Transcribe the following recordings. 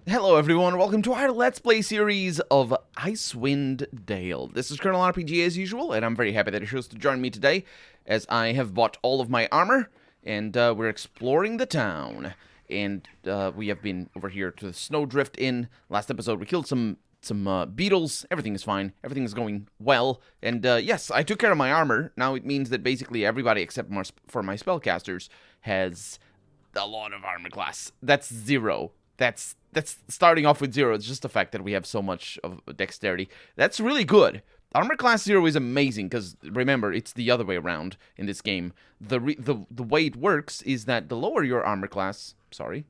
Hello everyone, welcome to our Let's Play series of Icewind Dale. This is Colonel RPG as usual, and I'm very happy that you chose to join me today, as I have bought all of my armor, and we're exploring the town. And we have been over here to the Snowdrift Inn. Last episode we killed some beetles. Everything is fine. Everything is going well. And yes, I took care of my armor. Now it means that basically everybody except for my spellcasters has a lot of armor class. That's 0. That's starting off with 0. It's just the fact that we have so much of dexterity. That's really good. Armor class 0 is amazing because, remember, it's the other way around in this game. The way it works is that the lower your armor class... Sorry.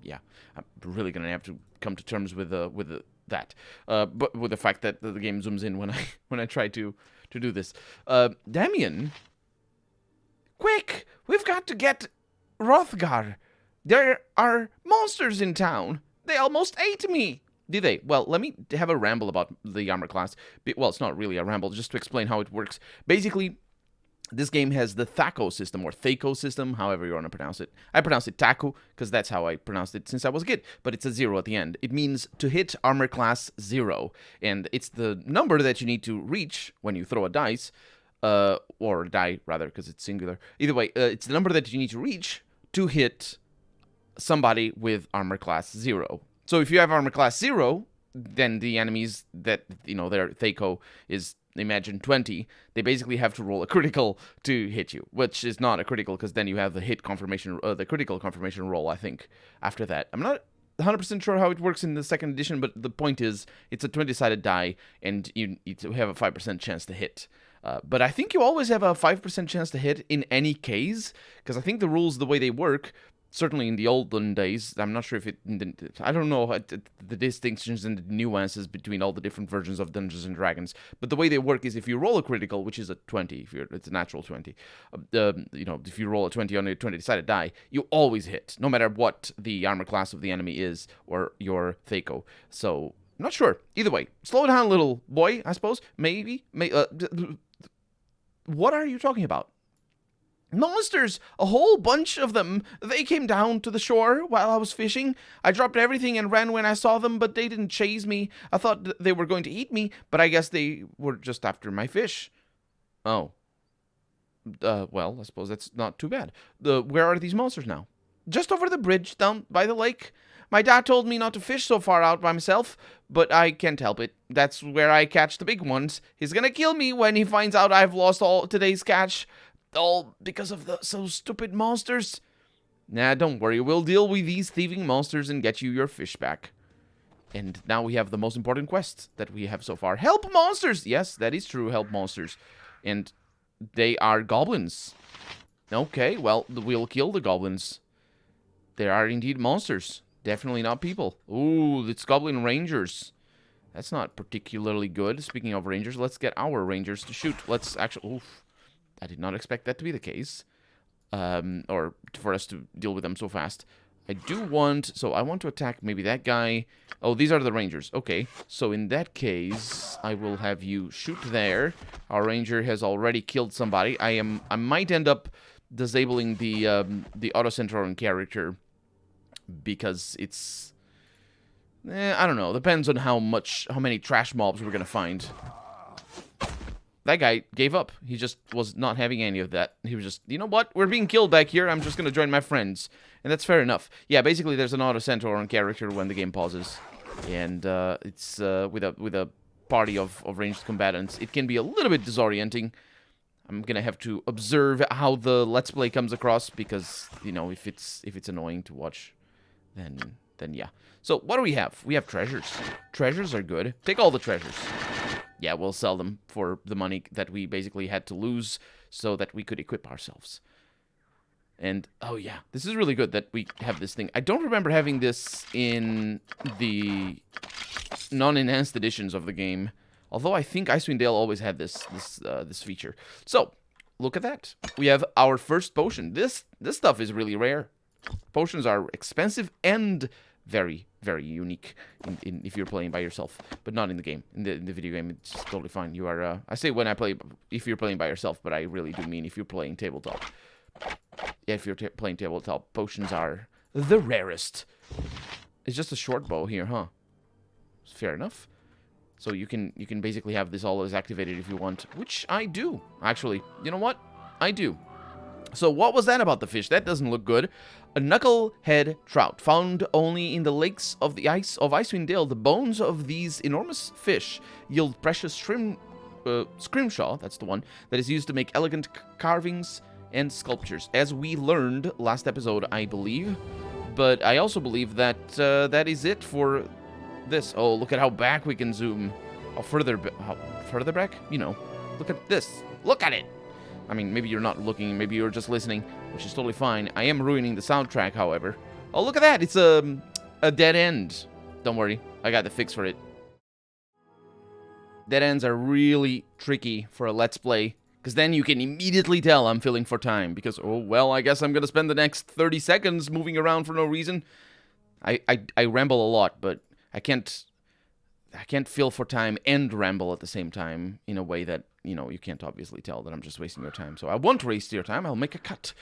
Yeah, I'm really going to have to come to terms with that. But with the fact that the game zooms in when I try to do this. Damien? Quick! We've got to get Hrothgar. There are monsters in town. They almost ate me. Did they? Well, let me have a ramble about the armor class. Well, it's not really a ramble, just to explain how it works. Basically, this game has the THACO system, or THACO system, however you want to pronounce it. I pronounce it TACO, because that's how I pronounced it since I was a kid, but it's a 0 at the end. It means to hit armor class 0, and it's the number that you need to reach when you throw a dice, or die, rather, because it's singular. Either way, it's the number that you need to reach to hit somebody with armor class 0. So if you have armor class 0, then the enemies that, their THACO is, imagine, 20, they basically have to roll a critical to hit you, which is not a critical because then you have the hit confirmation, the critical confirmation roll, I think, after that. I'm not 100% sure how it works in the second edition, but the point is, it's a 20-sided die, and you have a 5% chance to hit. But I think you always have a 5% chance to hit in any case, because I think the rules, the way they work, certainly in the olden days, I'm not sure if I don't know the distinctions and the nuances between all the different versions of Dungeons and Dragons, but the way they work is if you roll a critical, which is a 20, it's a natural 20, if you roll a 20 on a 20-sided die, you always hit, no matter what the armor class of the enemy is, or your THACO. So, I'm not sure. Either way, slow down, little boy, I suppose. Maybe. What are you talking about? Monsters! A whole bunch of them! They came down to the shore while I was fishing. I dropped everything and ran when I saw them, but they didn't chase me. I thought they were going to eat me, but I guess they were just after my fish. Oh. Well, I suppose that's not too bad. Where are these monsters now? Just over the bridge, down by the lake. My dad told me not to fish so far out by myself, but I can't help it. That's where I catch the big ones. He's gonna kill me when he finds out I've lost all today's catch. All because of those stupid monsters? Nah, don't worry. We'll deal with these thieving monsters and get you your fish back. And now we have the most important quest that we have so far. Help monsters! Yes, that is true. Help monsters. And they are goblins. Okay, well, we'll kill the goblins. They are indeed monsters. Definitely not people. Ooh, it's goblin rangers. That's not particularly good. Speaking of rangers, let's get our rangers to shoot. Let's actually... Oof. I did not expect that to be the case, or for us to deal with them so fast. I want to attack maybe that guy. Oh, these are the rangers. Okay, so in that case, I will have you shoot there. Our ranger has already killed somebody. I might end up disabling the auto center on character because it's, I don't know. Depends on how many trash mobs we're gonna find. That guy gave up. He just was not having any of that. He was just, you know what? We're being killed back here. I'm just going to join my friends. And that's fair enough. Yeah, basically there's an auto-center on character when the game pauses. And it's with a party of ranged combatants. It can be a little bit disorienting. I'm going to have to observe how the Let's Play comes across because, if it's annoying to watch, then yeah. So, what do we have? We have treasures. Treasures are good. Take all the treasures. Yeah, we'll sell them for the money that we basically had to lose so that we could equip ourselves. And, oh yeah, this is really good that we have this thing. I don't remember having this in the non-enhanced editions of the game, although I think Icewind Dale always had this feature. So, look at that. We have our first potion. This stuff is really rare. Potions are expensive and very, very unique if you're playing by yourself, but not in the game. In the video game, it's totally fine. You are, I say when I play, if you're playing by yourself, but I really do mean if you're playing tabletop. Yeah, if you're playing tabletop, potions are the rarest. It's just a short bow here, huh? Fair enough. So you can basically have this always activated if you want, which I do. Actually, you know what? I do. So what was that about the fish? That doesn't look good. A knucklehead trout found only in the lakes of the Icewind Dale. The bones of these enormous fish yield precious scrimshaw, that's the one, that is used to make elegant carvings and sculptures, as we learned last episode, I believe. But I also believe that that is it for this. Oh, look at how back we can zoom. How further back? You know, look at this. Look at it. I mean, maybe you're not looking, maybe you're just listening, which is totally fine. I am ruining the soundtrack, however. Oh, look at that. It's a dead end. Don't worry. I got the fix for it. Dead ends are really tricky for a Let's Play, because then you can immediately tell I'm filling for time, because, oh, well, I guess I'm going to spend the next 30 seconds moving around for no reason. I ramble a lot, but I can't fill for time and ramble at the same time in a way that, you know, you can't obviously tell that I'm just wasting your time. So I won't waste your time. I'll make a cut.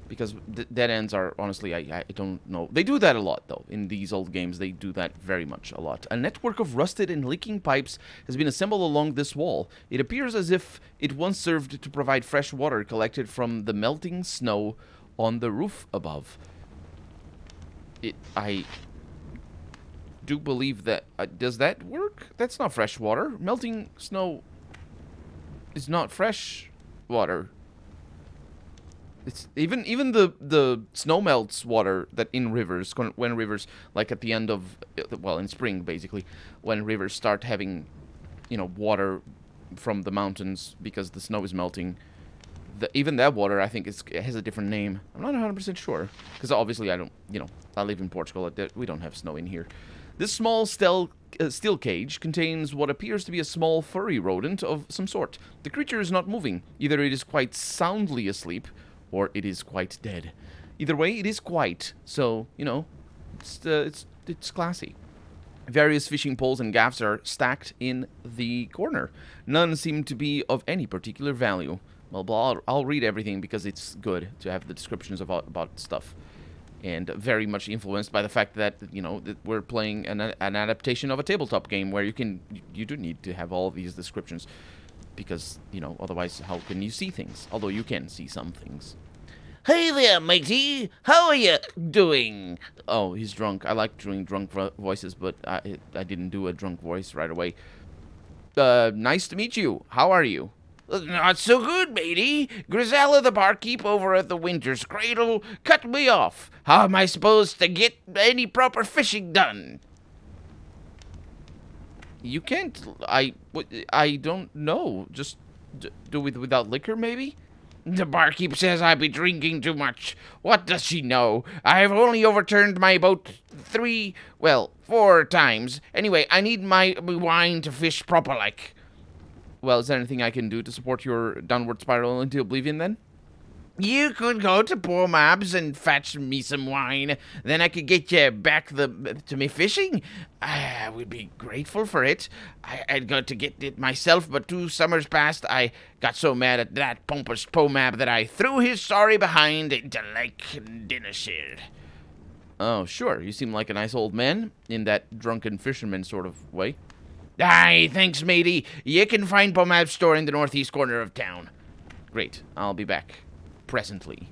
Because dead ends are, honestly, I don't know. They do that a lot, though. In these old games, they do that very much a lot. A network of rusted and leaking pipes has been assembled along this wall. It appears as if it once served to provide fresh water collected from the melting snow on the roof above. I do believe that... does that work? That's not fresh water. Melting snow is not fresh water. It's even the snow melts water that in rivers, when rivers, like at the end of, well, in spring basically, when rivers start having, you know, water from the mountains because the snow is melting. Even that water, I think, it has a different name. I'm not 100% sure, because obviously I don't, you know, I live in Portugal. We don't have snow in here. This small steel cage contains what appears to be a small furry rodent of some sort. The creature is not moving. Either it is quite soundly asleep, or it is quite dead. Either way, it is quite. So, you know, it's classy. Various fishing poles and gaffs are stacked in the corner. None seem to be of any particular value. Well, I'll read everything because it's good to have the descriptions about stuff. And very much influenced by the fact that, you know, that we're playing an adaptation of a tabletop game where you do need to have all these descriptions. Because, you know, otherwise how can you see things? Although you can see some things. Hey there, matey! How are you doing? Oh, he's drunk. I like doing drunk voices, but I didn't do a drunk voice right away. Nice to meet you. How are you? Not so good, matey. Grisella the barkeep over at the Winter's Cradle cut me off. How am I supposed to get any proper fishing done? You can't. I don't know. Just do it without liquor, maybe? The barkeep says I be drinking too much. What does she know? I have only overturned my boat 4 times. Anyway, I need my wine to fish proper like. Well, is there anything I can do to support your downward spiral into oblivion, then? You could go to poor Mabs and fetch me some wine. Then I could get you back to me fishing. I would be grateful for it. I'd go to get it myself, but 2 summers past, I got so mad at that pompous Pomab that I threw his sorry behind into Lake Dinneshield. Oh, sure. You seem like a nice old man in that drunken fisherman sort of way. Aye, thanks, matey. You can find Pomab's store in the northeast corner of town. Great. I'll be back. Presently.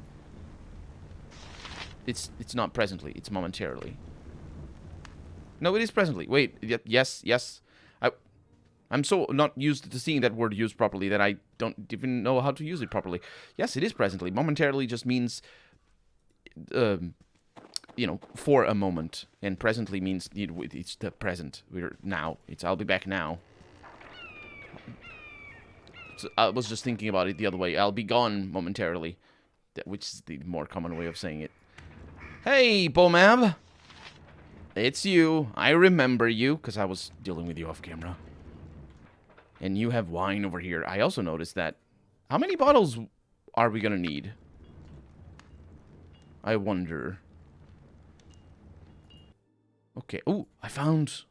It's not presently. It's momentarily. No, it is presently. Wait. Yes. I'm so not used to seeing that word used properly that I don't even know how to use it properly. Yes, it is presently. Momentarily just means, you know, for a moment. And presently means it's the present. We're now. I'll be back now. So I was just thinking about it the other way. I'll be gone momentarily. Which is the more common way of saying it. Hey, Pomab. It's you. I remember you, because I was dealing with you off camera. And you have wine over here. I also noticed that. How many bottles are we going to need? I wonder. Okay. Ooh, I found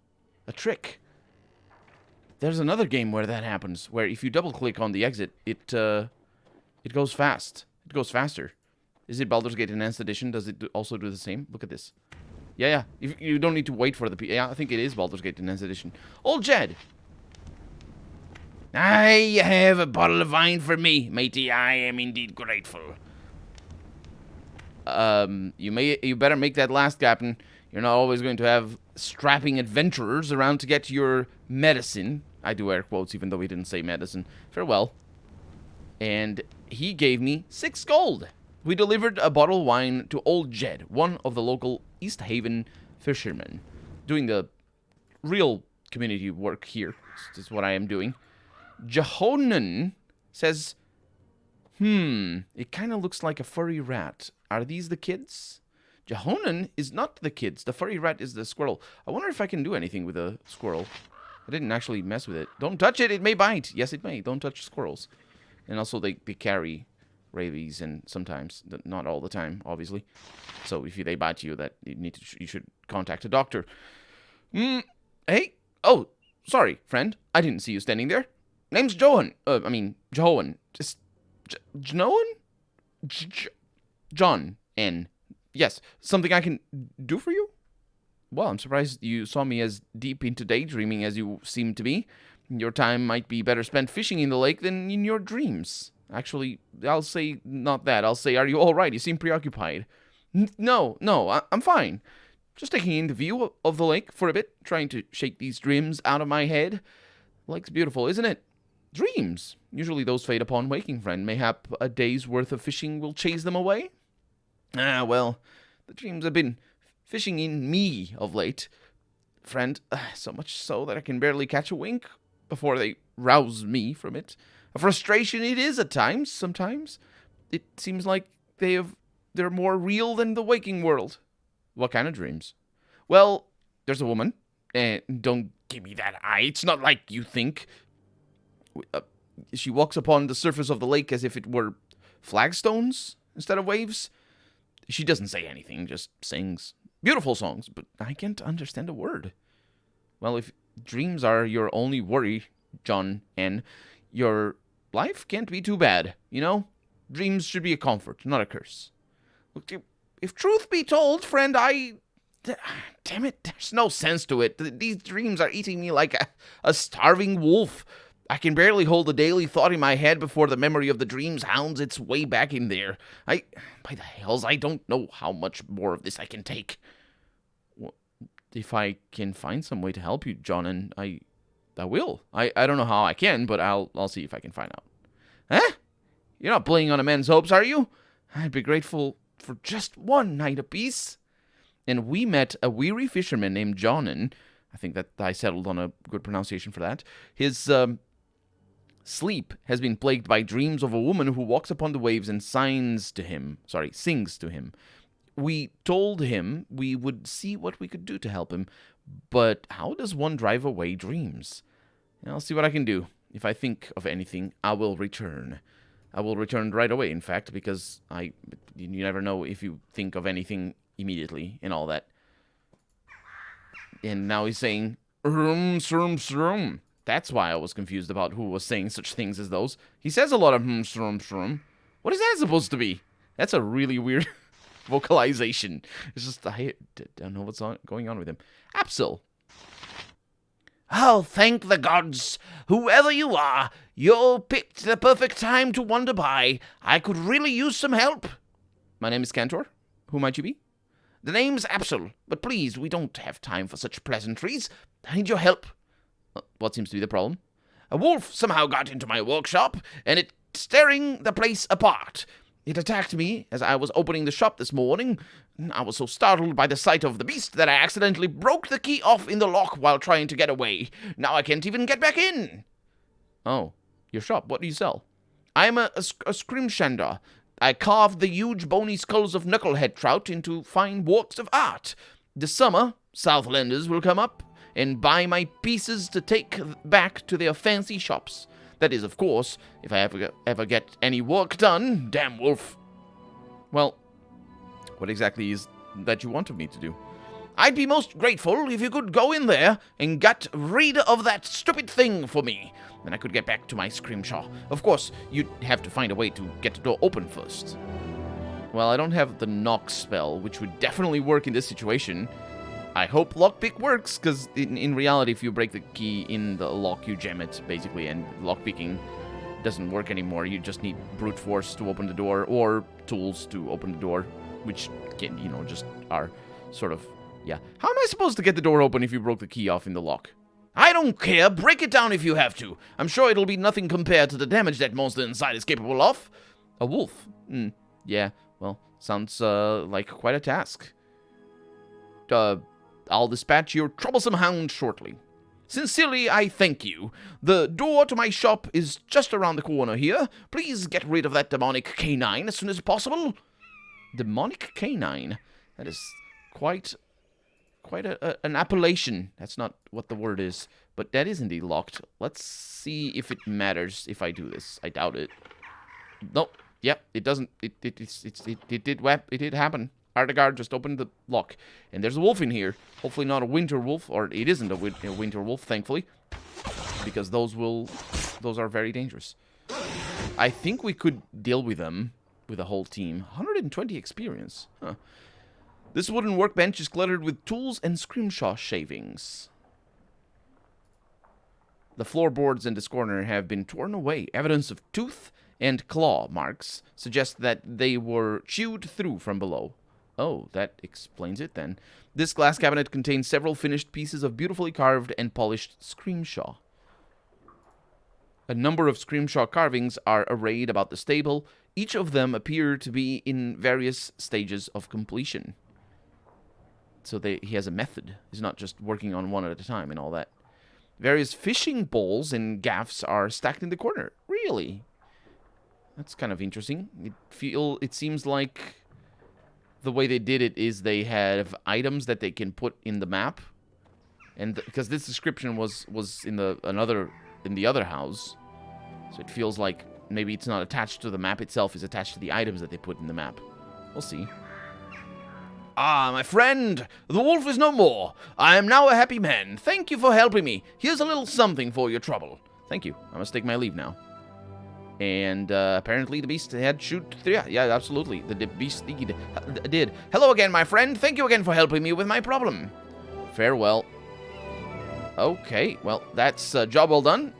a trick. There's another game where that happens, where if you double-click on the exit, it goes fast. It goes faster. Is it Baldur's Gate Enhanced Edition? Does it also do the same? Look at this. Yeah. You don't need to wait for the... Yeah, I think it is Baldur's Gate 10th edition. Old Jed. I have a bottle of wine for me, matey. I am indeed grateful. You better make that last, Captain. You're not always going to have strapping adventurers around to get your medicine. I do air quotes, even though he didn't say medicine. Farewell. And he gave me 6 gold. We delivered a bottle of wine to Old Jed, one of the local East Haven fishermen. Doing the real community work here. This is what I am doing. Jehonan says, it kind of looks like a furry rat. Are these the kids? Jehonan is not the kids. The furry rat is the squirrel. I wonder if I can do anything with a squirrel. I didn't actually mess with it. Don't touch it. It may bite. Yes, it may. Don't touch squirrels. And also, they carry rabies, and sometimes, not all the time, obviously. So if they bite you, you should contact a doctor. Hey. Oh, sorry, friend. I didn't see you standing there. Name's Johan. Jehoan. Just Jnoan? John N. Yes, something I can do for you? Well, I'm surprised you saw me as deep into daydreaming as you seem to be. Your time might be better spent fishing in the lake than in your dreams. Actually, I'll say not that. I'll say, are you all right? You seem preoccupied. No, I'm fine. Just taking in the view of the lake for a bit, trying to shake these dreams out of my head. Lake's beautiful, isn't it? Dreams. Usually those fade upon waking, friend. Mayhap a day's worth of fishing will chase them away? Well, the dreams have been fishing in me of late, friend. So much so that I can barely catch a wink before they rouse me from it. A frustration it is at times, sometimes. It seems like they're more real than the waking world. What kind of dreams? Well, there's a woman. Don't give me that eye. It's not like you think. She walks upon the surface of the lake as if it were flagstones instead of waves. She doesn't say anything, just sings. Beautiful songs, but I can't understand a word. Well, if dreams are your only worry, John N., your life can't be too bad, you know? Dreams should be a comfort, not a curse. Look, if truth be told, friend, damn it, there's no sense to it. These dreams are eating me like a starving wolf. I can barely hold a daily thought in my head before the memory of the dreams hounds its way back in there. By the hells, I don't know how much more of this I can take. Well, if I can find some way to help you, John, and I will. I don't know how I can, but I'll see if I can find out. Huh? You're not playing on a man's hopes, are you? I'd be grateful for just one night apiece. And we met a weary fisherman named Jonan. I think that I settled on a good pronunciation for that. His sleep has been plagued by dreams of a woman who walks upon the waves and sings to him. We told him we would see what we could do to help him, but how does one drive away dreams? I'll see what I can do. If I think of anything, I will return. I will return right away, in fact, because you never know if you think of anything immediately and all that. And now he's saying, shroom. That's why I was confused about who was saying such things as those. He says a lot of shroom. What is that supposed to be? That's a really weird vocalization. It's just, I don't know what's going on with him. Absol. Oh, thank the gods. Whoever you are, you picked the perfect time to wander by. I could really use some help. My name is Cantor. Who might you be? The name's Absol, but please, we don't have time for such pleasantries. I need your help. What seems to be the problem? A wolf somehow got into my workshop, and it's tearing the place apart. It attacked me as I was opening the shop this morning. I was so startled by the sight of the beast that I accidentally broke the key off in the lock while trying to get away. Now I can't even get back in. Oh, your shop. What do you sell? I am a scrimshander. I carved the huge bony skulls of knucklehead trout into fine works of art. This summer, Southlanders will come up and buy my pieces to take back to their fancy shops. That is, of course, if I ever get any work done. Damn wolf. Well, what exactly is that you want of me to do? I'd be most grateful if you could go in there and get rid of that stupid thing for me. Then I could get back to my scrimshaw. Of course, you'd have to find a way to get the door open first. Well, I don't have the knock spell, which would definitely work in this situation. I hope lockpick works, because in reality, if you break the key in the lock, you jam it, basically, and lockpicking doesn't work anymore. You just need brute force to open the door, or tools to open the door, which can, you know, just are sort of, yeah. How am I supposed to get the door open if you broke the key off in the lock? I don't care. Break it down if you have to. I'm sure it'll be nothing compared to the damage that monster inside is capable of. A wolf? Yeah, well, sounds like quite a task. I'll dispatch your troublesome hound shortly. Sincerely, I thank you. The door to my shop is just around the corner here. Please get rid of that demonic canine as soon as possible. Demonic canine? That is quite an appellation. That's not what the word is, but that is indeed locked. Let's see if it matters if I do this. I doubt it. Nope. Yep, it doesn't. It did happen. Ardagard just opened the lock, and there's a wolf in here. Hopefully not a winter wolf, or it isn't a winter wolf, thankfully, because those are very dangerous. I think we could deal with them with a whole team. 120 experience. Huh. This wooden workbench is cluttered with tools and scrimshaw shavings. The floorboards in this corner have been torn away. Evidence of tooth and claw marks suggest that they were chewed through from below. Oh, that explains it then. This glass cabinet contains several finished pieces of beautifully carved and polished scrimshaw. A number of scrimshaw carvings are arrayed about the stable. Each of them appear to be in various stages of completion. So he has a method. He's not just working on one at a time and all that. Various fishing bowls and gaffs are stacked in the corner. Really? That's kind of interesting. It seems like the way they did it is they have items that they can put in the map, and because this description was in the other house, so it feels like maybe it's not attached to the map itself; it's attached to the items that they put in the map. We'll see. Ah, my friend, the wolf is no more. I am now a happy man. Thank you for helping me. Here's a little something for your trouble. Thank you. I must take my leave now. And apparently the beast had shoot. Yeah, absolutely. The beast did. Hello again, my friend. Thank you again for helping me with my problem. Farewell. Okay, well, that's job well done.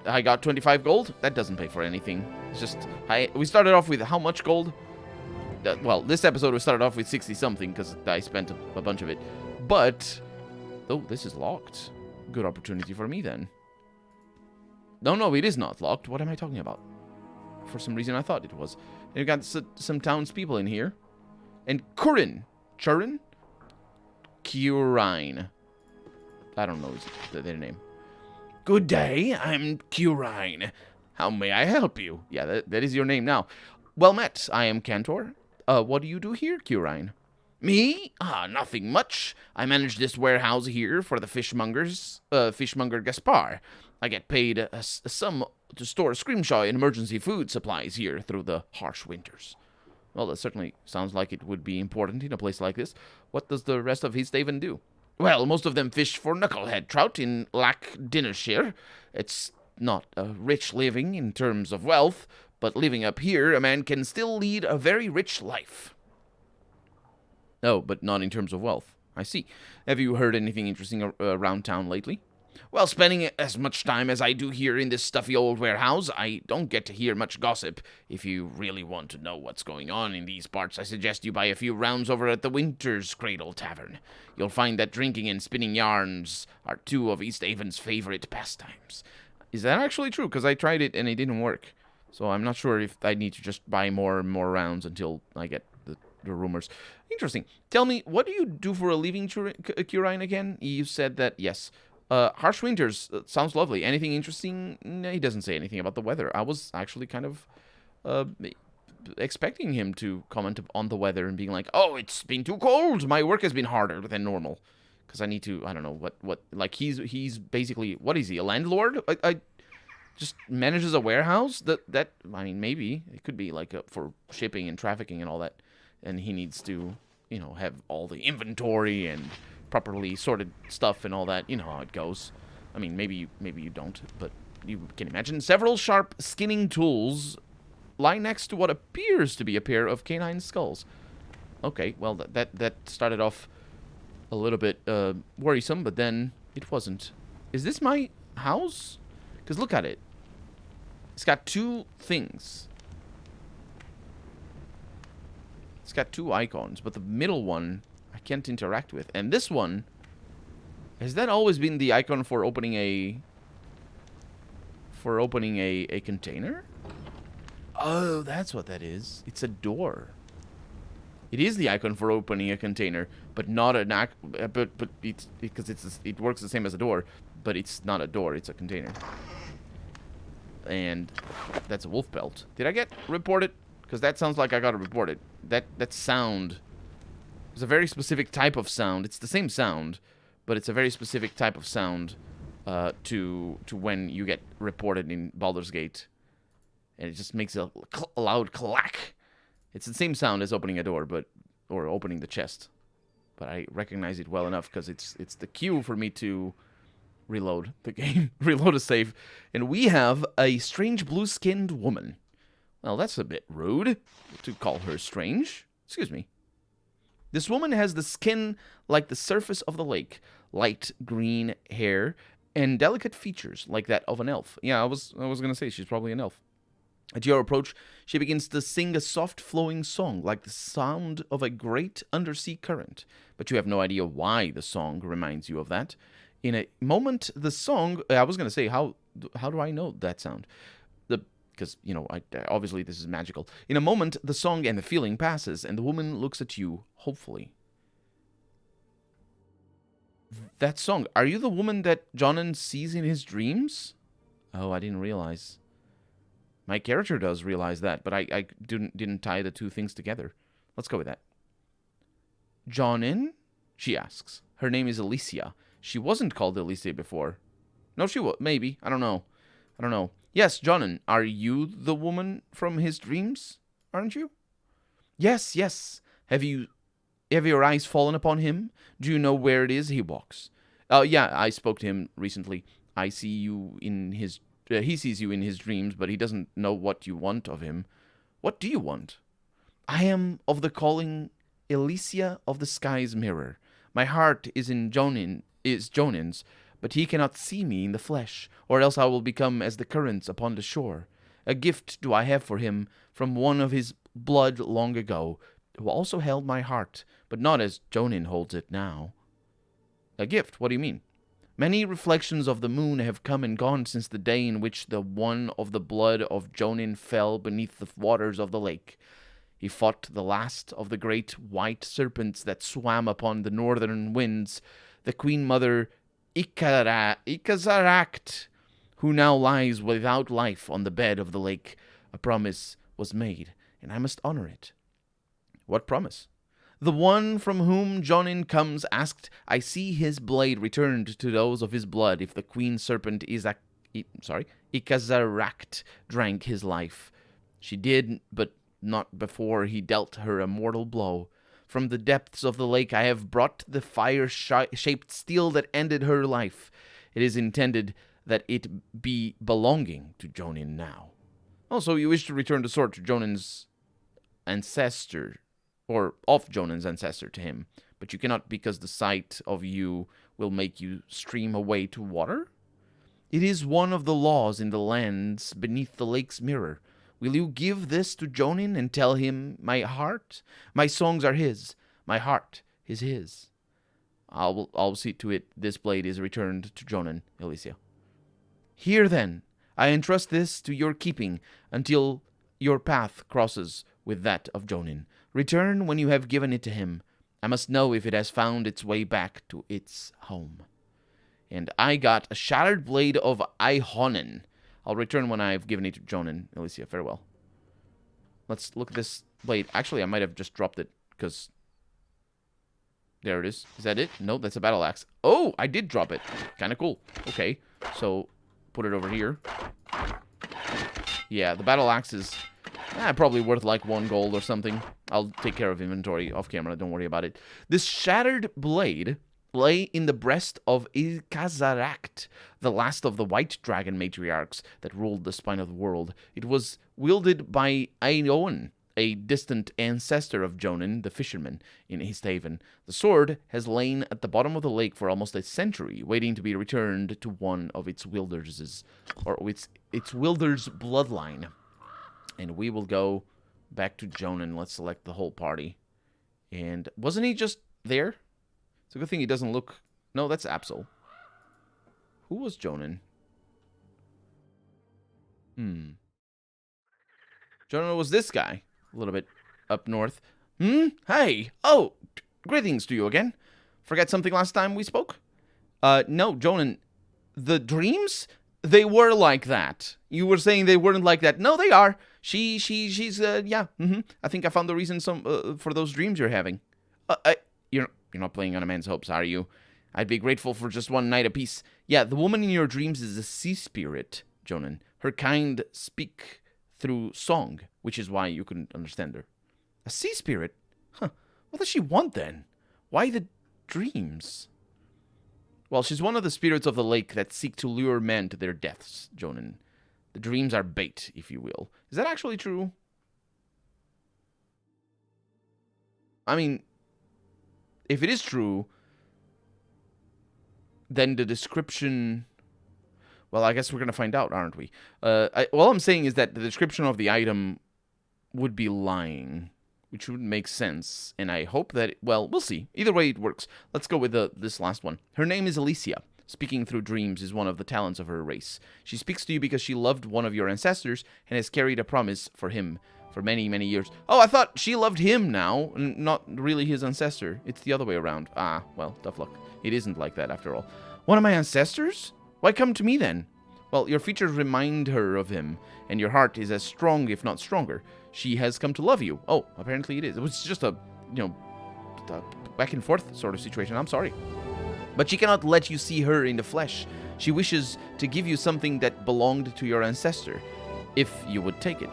I got 25 gold. That doesn't pay for anything. It's just, we started off with how much gold? Well, this episode we started off with 60-something because I spent a bunch of it. But, oh, this is locked. Good opportunity for me then. No, it is not locked. What am I talking about? For some reason, I thought it was. You've got some townspeople in here. And Churin. Curine. I don't know their name. Good day, I'm Curine. How may I help you? Yeah, that is your name now. Well met, I am Cantor. What do you do here, Curine? Me? Nothing much. I manage this warehouse here for the fishmonger Gaspar. I get paid a sum to store scrimshaw and emergency food supplies here through the harsh winters. Well, that certainly sounds like it would be important in a place like this. What does the rest of Easthaven do? Well, most of them fish for knucklehead trout in Lackdinnershire. It's not a rich living in terms of wealth, but living up here, a man can still lead a very rich life. Oh, but not in terms of wealth. I see. Have you heard anything interesting around town lately? Well, spending as much time as I do here in this stuffy old warehouse, I don't get to hear much gossip. If you really want to know what's going on in these parts, I suggest you buy a few rounds over at the Winter's Cradle Tavern. You'll find that drinking and spinning yarns are two of Easthaven's favorite pastimes. Is that actually true? Because I tried it and it didn't work. So I'm not sure if I need to just buy more and more rounds until I get the rumors. Interesting. Tell me, what do you do for a living, Curine, again? You said that, yes. Harsh winters, sounds lovely. Anything interesting? No, he doesn't say anything about the weather. I was actually kind of expecting him to comment on the weather and being like, oh, it's been too cold. My work has been harder than normal. Because I need to, I don't know, what like he's basically, what is he, a landlord? I just manages a warehouse? That I mean, maybe. It could be like for shipping and trafficking and all that. And he needs to, you know, have all the inventory and properly sorted stuff and all that. You know how it goes. I mean, maybe you don't, but you can imagine several sharp skinning tools lie next to what appears to be a pair of canine skulls. Okay, well, that started off a little bit worrisome, but then it wasn't. Is this my house? Because look at it. It's got two things. It's got two icons, but the middle one I can't interact with. And this one, has that always been the icon for opening a... a container? Oh, that's what that is. It's a door. It is the icon for opening a container, but not an but it's because it works the same as a door, but it's not a door, it's a container. And that's a wolf pelt. Did I get reported? Because that sounds like I got reported. That sound is a very specific type of sound. It's the same sound, but it's a very specific type of sound to when you get reported in Baldur's Gate. And it just makes a loud clack. It's the same sound as opening a door, or opening the chest. But I recognize it well enough because it's the cue for me to reload the game, reload a save. And we have a strange blue-skinned woman. Well, that's a bit rude to call her strange. Excuse me. This woman has the skin like the surface of the lake, light green hair, and delicate features like that of an elf. Yeah, I was gonna say she's probably an elf. At your approach, she begins to sing a soft flowing song like the sound of a great undersea current, but you have no idea why the song reminds you of that. In a moment, the song... I was going to say, how do I know that sound? Because, you know, obviously this is magical. In a moment, the song and the feeling passes, and the woman looks at you, hopefully. That song, are you the woman that Jonan sees in his dreams? Oh, I didn't realize. My character does realize that, but I didn't tie the two things together. Let's go with that. Jonan? She asks. Her name is Alicia. She wasn't called Alicia before. No, she was. Maybe. I don't know. Yes, Jonan, are you the woman from his dreams? Aren't you? Yes. Have your eyes fallen upon him? Do you know where it is he walks? Yeah, I spoke to him recently. I see you in his... he sees you in his dreams, but he doesn't know what you want of him. What do you want? I am of the calling Alicia of the Sky's Mirror. My heart is Jonan's, but he cannot see me in the flesh, or else I will become as the currents upon the shore. A gift do I have for him from one of his blood long ago, who also held my heart, but not as Jonan holds it now. A gift? What do you mean? Many reflections of the moon have come and gone since the day in which the one of the blood of Jonan fell beneath the waters of the lake. He fought the last of the great white serpents that swam upon the northern winds, the Queen Mother Ikazarakt, who now lies without life on the bed of the lake. A promise was made, and I must honor it. What promise? The one from whom Jonan comes asked, I see his blade returned to those of his blood if the queen serpent Ikazarakt drank his life. She did, but not before he dealt her a mortal blow. From the depths of the lake I have brought the fire-shaped steel that ended her life. It is intended that it be belonging to Jonan now. Also, you wish to return the sword to Jonan's ancestor, or of Jonan's ancestor to him, but you cannot because the sight of you will make you stream away to water? It is one of the laws in the lands beneath the lake's mirror. Will you give this to Jonan and tell him my songs are his, my heart is his? I'll see to it this blade is returned to Jonan, Alicia. Here then, I entrust this to your keeping until your path crosses with that of Jonan. Return when you have given it to him. I must know if it has found its way back to its home. And I got a shattered blade of Ihonen. I'll return when I have given it to Jonan. Alicia, farewell. Let's look at this blade. Actually, I might have just dropped it, because... There it is. Is that it? No, that's a battle axe. Oh, I did drop it. Kind of cool. Okay, so put it over here. Yeah, the battle axe is... probably worth like 1 gold or something. I'll take care of inventory off camera, don't worry about it. This shattered blade lay in the breast of Ikazarakt, the last of the white dragon matriarchs that ruled the spine of the world. It was wielded by Aowen, a distant ancestor of Jonin, the fisherman, in East Haven. The sword has lain at the bottom of the lake for almost a century, waiting to be returned to one of its wielders, or its wielder's bloodline. And we will go back to Jonin. Let's select the whole party. And wasn't he just there? It's a good thing he doesn't look... No, that's Absol. Who was Jonin? Jonin was this guy. A little bit up north. Hey! Oh! Greetings to you again. Forget something last time we spoke? No, Jonin. The dreams? They were like that. You were saying they weren't like that. No, they are. She's, yeah. I think I found the reason for those dreams you're having. You're not playing on a man's hopes, are you? I'd be grateful for just one night apiece. Yeah, the woman in your dreams is a sea spirit, Jonin. Her kind speak through song, which is why you couldn't understand her. A sea spirit? Huh. What does she want, then? Why the dreams? Well, she's one of the spirits of the lake that seek to lure men to their deaths, Jonin. The dreams are bait, if you will. Is that actually true? I mean, if it is true, then the description... Well, I guess we're going to find out, aren't we? All I'm saying is that the description of the item would be lying, which would make sense. And I hope that... Well, we'll see. Either way, it works. Let's go with this last one. Her name is Alicia. Speaking through dreams is one of the talents of her race. She speaks to you because she loved one of your ancestors and has carried a promise for him for many, many years. Oh, I thought she loved him now, not really his ancestor. It's the other way around. Ah, well, tough luck. It isn't like that, after all. One of my ancestors? Why come to me, then? Well, your features remind her of him, and your heart is as strong, if not stronger. She has come to love you. Oh, apparently it is. It was just a back and forth sort of situation. I'm sorry. But she cannot let you see her in the flesh. She wishes to give you something that belonged to your ancestor, if you would take it.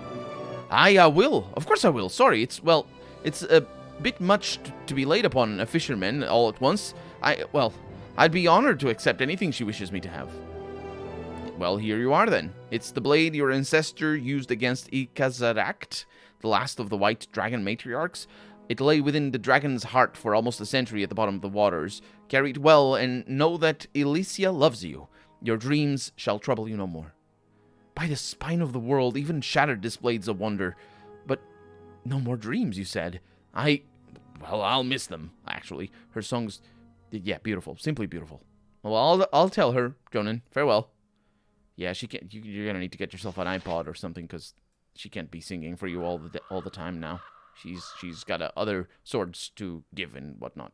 I will. Of course I will. Sorry, it's a bit much to be laid upon a fisherman all at once. I'd be honored to accept anything she wishes me to have. Well, here you are then. It's the blade your ancestor used against Ikazarakt, the last of the white dragon matriarchs. It lay within the dragon's heart for almost a century at the bottom of the waters. Carry it well and know that Alicia loves you. Your dreams shall trouble you no more. By the spine of the world, even shattered this blade's a wonder. But no more dreams, you said. I'll miss them, actually. Her songs... Yeah, beautiful. Simply beautiful. Well, I'll tell her, Jonin. Farewell. Yeah, she can't. You're gonna need to get yourself an iPod or something, because she can't be singing for you all the time now. She's got other swords to give and whatnot.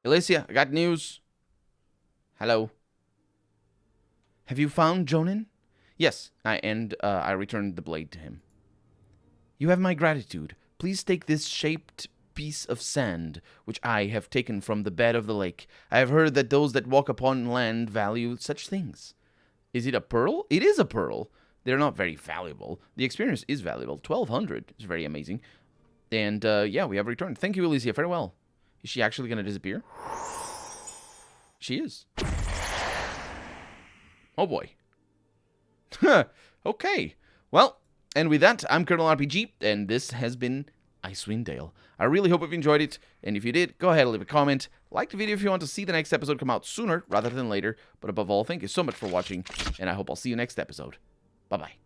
Alicia, I got news. Hello. Have you found Jonin? Yes, I returned the blade to him. You have my gratitude. Please take this shaped piece of sand, which I have taken from the bed of the lake. I have heard that those that walk upon land value such things. Is it a pearl? It is a pearl. They're not very valuable. The experience is valuable. 1,200 is very amazing. And, yeah, we have returned. Thank you, Alicia. Farewell. Is she actually going to disappear? She is. Oh, boy. Okay. Well, and with that, I'm Colonel RPG, and this has been Icewind Dale. I really hope you've enjoyed it, and if you did, go ahead and leave a comment. Like the video if you want to see the next episode come out sooner rather than later. But above all, thank you so much for watching, and I hope I'll see you next episode. Bye-bye.